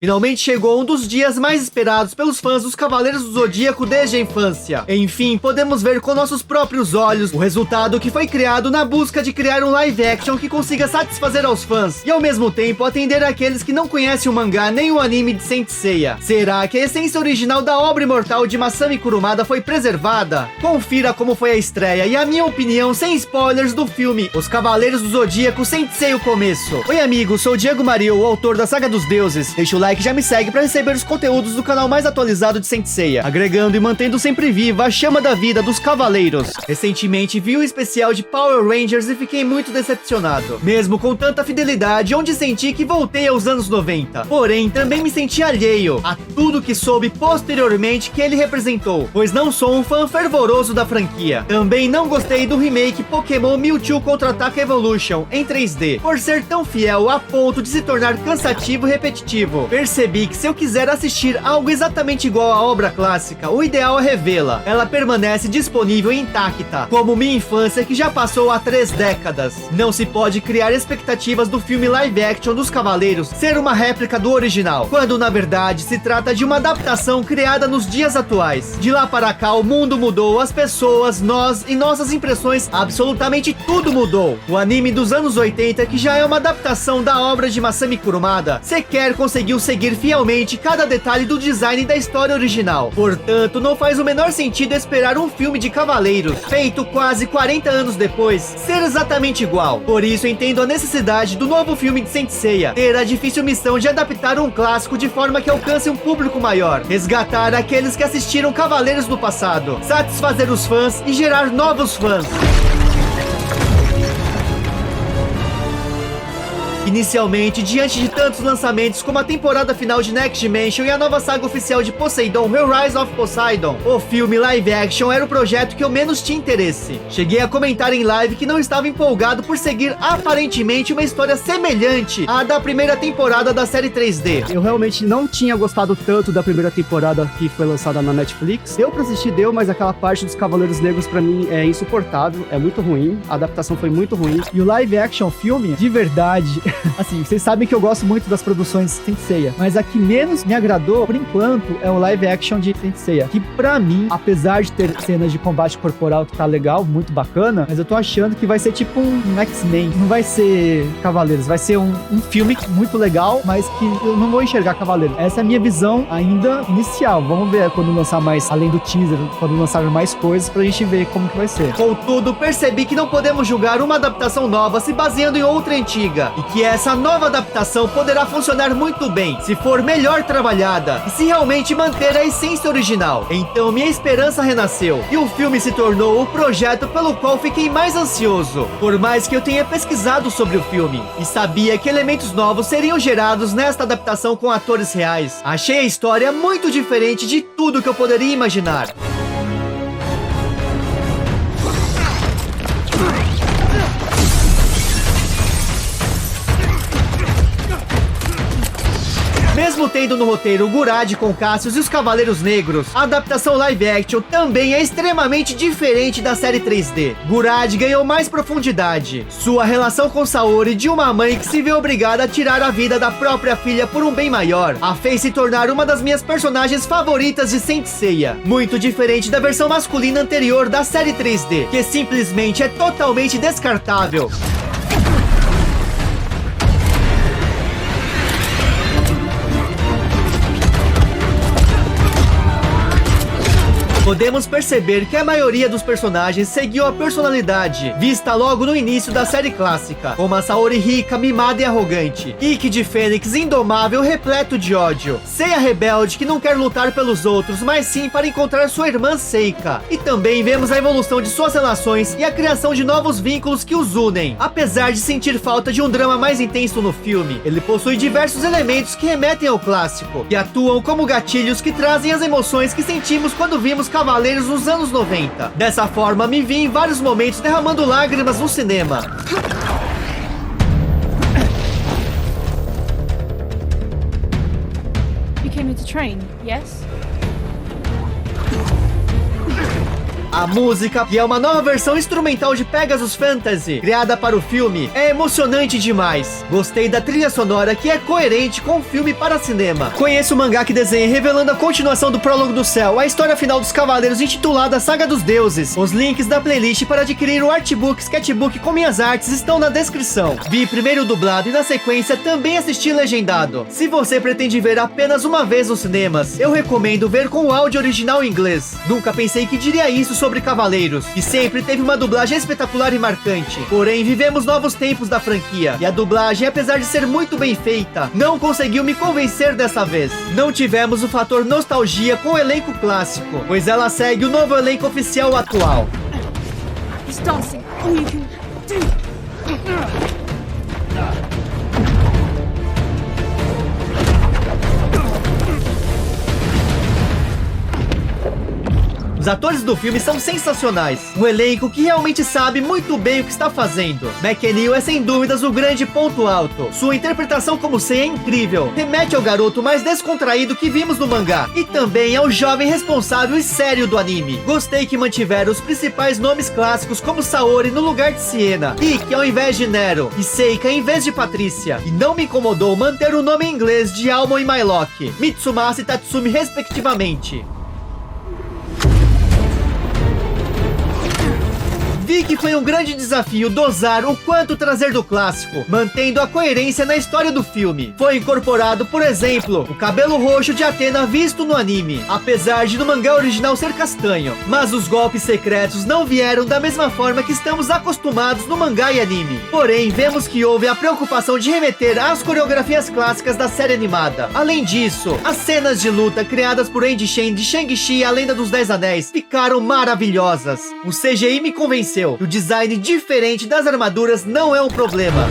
Finalmente chegou um dos dias mais esperados pelos fãs dos Cavaleiros do Zodíaco desde a infância. Enfim, podemos ver com nossos próprios olhos o resultado que foi criado na busca de criar um live action que consiga satisfazer aos fãs e ao mesmo tempo atender aqueles que não conhecem o mangá nem o anime de Saint Seiya. Será que a essência original da obra imortal de Masami Kurumada foi preservada? Confira como foi a estreia e a minha opinião sem spoilers do filme Os Cavaleiros do Zodíaco Saint Seiya o Começo. Oi amigos, sou o Diego Mario, o autor da Saga dos Deuses. Deixa o like e já me segue para receber os conteúdos do canal mais atualizado de Saint Seiya, agregando e mantendo sempre viva a chama da vida dos cavaleiros. Recentemente vi o especial de Power Rangers e fiquei muito decepcionado, mesmo com tanta fidelidade, onde senti que voltei aos anos 90. Porém, também me senti alheio a tudo que soube posteriormente que ele representou, pois não sou um fã fervoroso da franquia. Também não gostei do remake Pokémon Mewtwo Contra-Ataca Evolution em 3D, por ser tão fiel a ponto de se tornar cansativo e repetitivo. Percebi que se eu quiser assistir algo exatamente igual à obra clássica, o ideal é revê-la. Ela permanece disponível e intacta, como minha infância que já passou há 3 décadas. Não se pode criar expectativas do filme live action dos Cavaleiros ser uma réplica do original, quando na verdade se trata de uma adaptação criada nos dias atuais. De lá para cá o mundo mudou, as pessoas, nós e nossas impressões, absolutamente tudo mudou. O anime dos anos 80, que já é uma adaptação da obra de Masami Kurumada, sequer conseguiu seguir fielmente cada detalhe do design da história original. Portanto, não faz o menor sentido esperar um filme de Cavaleiros, feito quase 40 anos depois, ser exatamente igual. Por isso, entendo a necessidade do novo filme de Saint Seiya ter a difícil missão de adaptar um clássico de forma que alcance um público maior, resgatar aqueles que assistiram Cavaleiros no passado, satisfazer os fãs e gerar novos fãs. Inicialmente, diante de tantos lançamentos como a temporada final de Next Dimension e a nova saga oficial de Poseidon, Rise of Poseidon, o filme live action era o projeto que eu menos tinha interesse. Cheguei a comentar em live que não estava empolgado por seguir aparentemente uma história semelhante à da primeira temporada da série 3D. Eu realmente não tinha gostado tanto da primeira temporada que foi lançada na Netflix. Deu pra assistir, mas aquela parte dos Cavaleiros Negros pra mim é insuportável, é muito ruim, a adaptação foi muito ruim. E o live action filme, de verdade... Assim, vocês sabem que eu gosto muito das produções Saint Seiya, mas a que menos me agradou, por enquanto, é o live action de Saint Seiya, que pra mim, apesar de ter cenas de combate corporal que tá legal, muito bacana, mas eu tô achando que vai ser tipo um X-Men, não vai ser Cavaleiros, vai ser um filme muito legal, mas que eu não vou enxergar Cavaleiros. Essa é a minha visão ainda inicial. Vamos ver quando lançar mais, além do teaser, quando lançar mais coisas pra gente ver como que vai ser. Contudo, percebi que não podemos julgar uma adaptação nova se baseando em outra antiga, e que essa nova adaptação poderá funcionar muito bem se for melhor trabalhada e se realmente manter a essência original. Então minha esperança renasceu e o filme se tornou o projeto pelo qual fiquei mais ansioso. Por mais que eu tenha pesquisado sobre o filme e sabia que elementos novos seriam gerados nesta adaptação com atores reais, achei a história muito diferente de tudo que eu poderia imaginar. Mesmo tendo no roteiro o Gurad com Cassius e os Cavaleiros Negros, a adaptação live action também é extremamente diferente da série 3D. Gurad ganhou mais profundidade. Sua relação com Saori, de uma mãe que se vê obrigada a tirar a vida da própria filha por um bem maior, a fez se tornar uma das minhas personagens favoritas de Saint Seiya. Muito diferente da versão masculina anterior da série 3D, que simplesmente é totalmente descartável. Podemos perceber que a maioria dos personagens seguiu a personalidade vista logo no início da série clássica, como a Saori rica, mimada e arrogante, Ikki de Fênix indomável, repleto de ódio, Seiya rebelde que não quer lutar pelos outros, mas sim para encontrar sua irmã Seika. E também vemos a evolução de suas relações e a criação de novos vínculos que os unem. Apesar de sentir falta de um drama mais intenso no filme, ele possui diversos elementos que remetem ao clássico, e atuam como gatilhos que trazem as emoções que sentimos quando vimos Cavaleiros nos anos 90. Dessa forma, me vi em vários momentos derramando lágrimas no cinema. You came here to train, yes? A música, que é uma nova versão instrumental de Pegasus Fantasy, criada para o filme, é emocionante demais. Gostei da trilha sonora, que é coerente com o filme para cinema. Conheço o mangá que desenha revelando a continuação do Prólogo do Céu, a história final dos Cavaleiros intitulada Saga dos Deuses. Os links da playlist para adquirir o artbook, sketchbook com minhas artes estão na descrição. Vi primeiro dublado e na sequência também assisti legendado. Se você pretende ver apenas uma vez nos cinemas, eu recomendo ver com o áudio original em inglês. Nunca pensei que diria isso sobre Cavaleiros, que sempre teve uma dublagem espetacular e marcante. Porém, vivemos novos tempos da franquia, e a dublagem, apesar de ser muito bem feita, não conseguiu me convencer dessa vez. Não tivemos o fator nostalgia com o elenco clássico, pois ela segue o novo elenco oficial atual. It's dancing. All you can do. Os atores do filme são sensacionais. Um elenco que realmente sabe muito bem o que está fazendo. McNeil é sem dúvidas o grande ponto alto. Sua interpretação como Sei é incrível. Remete ao garoto mais descontraído que vimos no mangá. E também ao jovem responsável e sério do anime. Gostei que mantiveram os principais nomes clássicos como Saori no lugar de Siena, Ikki ao invés de Nero e Seika em vez de Patrícia. E não me incomodou manter o nome em inglês de Almon e Mylock, Mitsumasa e Tatsumi respectivamente. Vi que foi um grande desafio dosar o quanto trazer do clássico, mantendo a coerência na história do filme. Foi incorporado, por exemplo, o cabelo roxo de Athena visto no anime, apesar de no mangá original ser castanho. Mas os golpes secretos não vieram da mesma forma que estamos acostumados no mangá e anime. Porém, vemos que houve a preocupação de remeter às coreografias clássicas da série animada. Além disso, as cenas de luta criadas por Andy Shen de Shang-Chi e a Lenda dos 10 Anéis ficaram maravilhosas. O CGI me convenceu. O design diferente das armaduras não é um problema.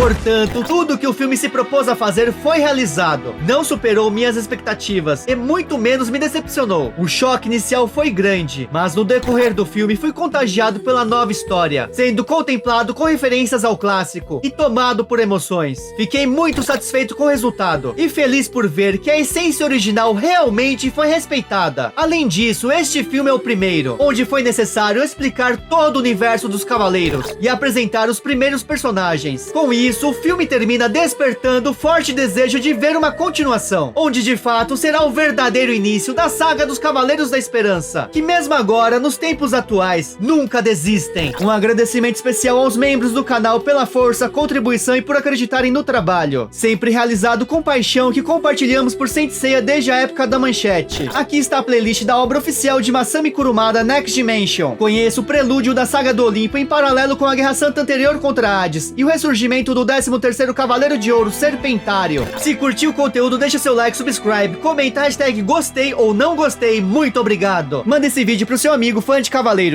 Portanto, tudo que o filme se propôs a fazer foi realizado. Não superou minhas expectativas e muito menos me decepcionou. O choque inicial foi grande, mas no decorrer do filme fui contagiado pela nova história, sendo contemplado com referências ao clássico e tomado por emoções. Fiquei muito satisfeito com o resultado e feliz por ver que a essência original realmente foi respeitada. Além disso, este filme é o primeiro, onde foi necessário explicar todo o universo dos Cavaleiros e apresentar os primeiros personagens. Com isso, o filme termina despertando o forte desejo de ver uma continuação, onde de fato será o verdadeiro início da saga dos Cavaleiros da Esperança, que mesmo agora, nos tempos atuais, nunca desistem. Um agradecimento especial aos membros do canal pela força, contribuição e por acreditarem no trabalho, sempre realizado com paixão que compartilhamos por Saint Seiya desde a época da manchete. Aqui está a playlist da obra oficial de Masami Kurumada, Next Dimension. Conheça o prelúdio da saga do Olimpo em paralelo com a Guerra Santa anterior contra Hades e o ressurgimento do 13º Cavaleiro de Ouro, Serpentário. Se curtiu o conteúdo, deixa seu like, subscribe, comenta, hashtag gostei ou não gostei. Muito obrigado. Manda esse vídeo pro seu amigo fã de Cavaleiros.